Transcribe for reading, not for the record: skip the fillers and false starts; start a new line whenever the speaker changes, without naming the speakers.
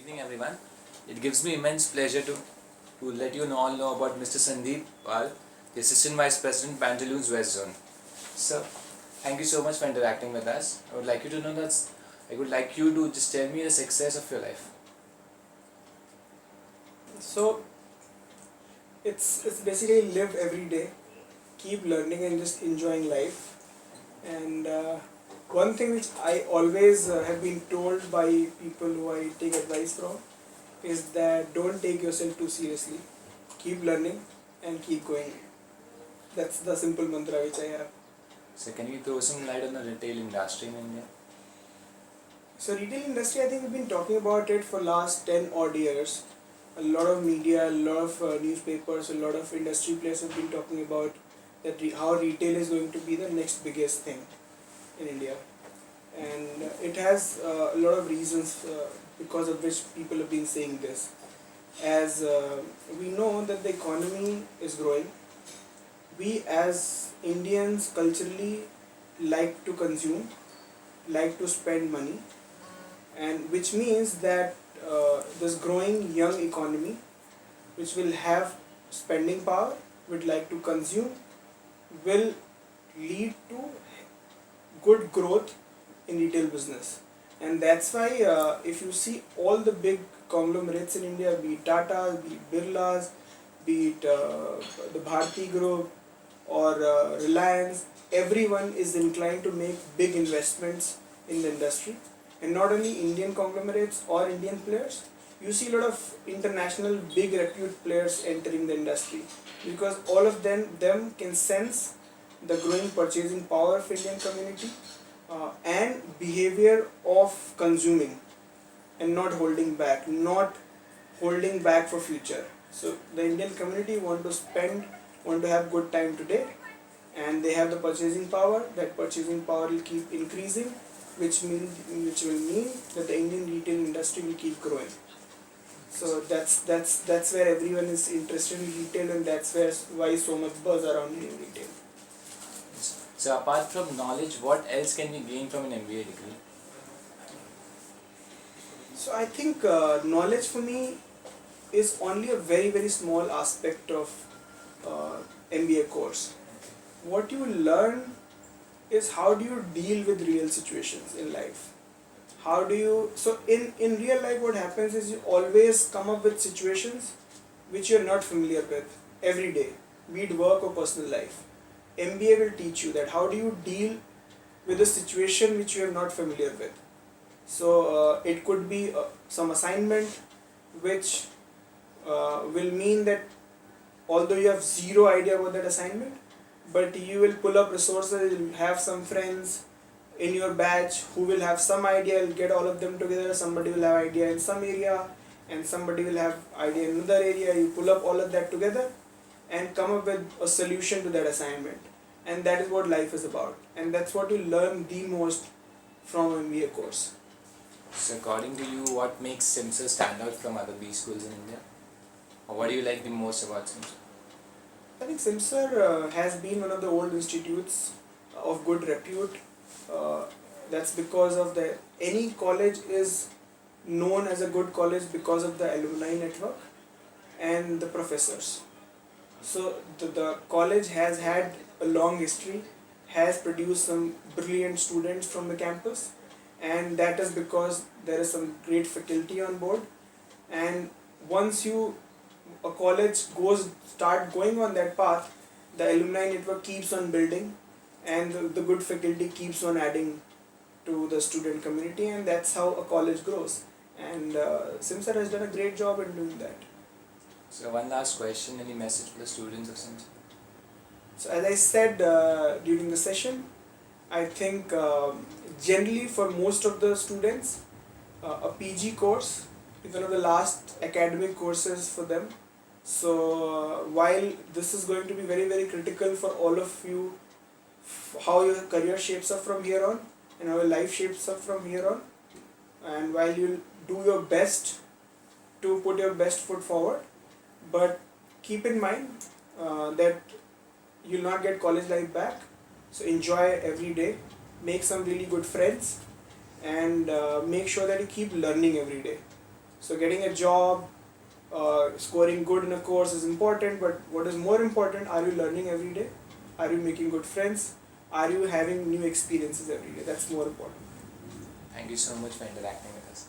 evening, everyone. It gives me immense pleasure to let you all know about Mr. Sandeep Pal, the Assistant Vice President, Pantaloons West Zone. Sir, thank you so much for interacting with us. I would like you to know that I would like you to just tell me the success of your life.
So it's basically live every day, keep learning and just enjoying life. And one thing which I always have been told by people who I take advice from is that don't take yourself too seriously. Keep learning and keep going. That's the simple mantra which I have.
So, can you throw some light on the retail industry in India?
So retail industry, I think we've been talking about it for last 10 odd years. A lot of media, a lot of newspapers, a lot of industry players have been talking about that how retail is going to be the next biggest thing in India. And it has a lot of reasons because of which people have been saying this. As we know that the economy is growing, we as Indians culturally like to consume, like to spend money, and which means that this growing young economy which will have spending power, would like to consume, will lead to good growth in retail business. And that's why if you see all the big conglomerates in India, be it Tata, be it Birlas, be it the Bharti Group or Reliance, everyone is inclined to make big investments in the industry. And not only Indian conglomerates or Indian players, you see a lot of international big repute players entering the industry because all of them can sense the growing purchasing power of Indian community and behavior of consuming and not holding back for future. So the Indian community want to spend, want to have good time today, and they have the purchasing power. That purchasing power will keep increasing, which will mean that the Indian retail industry will keep growing. So that's where everyone is interested in retail, and that's why so much buzz around Indian retail.
So, apart from knowledge, what else can we gain from an MBA degree?
So I think knowledge for me is only a very small aspect of MBA course. What you learn is how do you deal with real situations in life. How do you, so in real life what happens is you always come up with situations which you're not familiar with every day, be it work or personal life. MBA will teach you that how do you deal with a situation which you are not familiar with. So it could be some assignment which will mean that although you have zero idea about that assignment, but you will pull up resources, you'll have some friends in your batch who will have some idea, you'll get all of them together, somebody will have idea in some area and somebody will have idea in another area, you pull up all of that together and come up with a solution to that assignment. And that is what life is about, and that's what you learn the most from an MBA course.
So, according to you, what makes SIMSA stand out from other B schools in India? Or what do you like the most about SIMSA?
I think SIMSAR has been one of the old institutes of good repute. That's because of any college is known as a good college because of the alumni network and the professors. So the college has had a long history, has produced some brilliant students from the campus, and that is because there is some great faculty on board. And once a college start going on that path, the alumni network keeps on building and the good faculty keeps on adding to the student community, and that's how a college grows. And SIMSAR has done a great job in doing that.
So, one last question, any message for the students of SIMSA?
So as I said during the session, I think generally for most of the students, a PG course is one of the last academic courses for them. So while this is going to be very critical for all of you, how your career shapes up from here on and how your life shapes up from here on, and while you'll do your best to put your best foot forward, but keep in mind that you'll not get college life back. So enjoy every day, make some really good friends, and make sure that you keep learning every day. So getting a job, scoring good in a course is important, but what is more important, are you learning every day? Are you making good friends? Are you having new experiences every day? That's more important.
Thank you so much for interacting with us.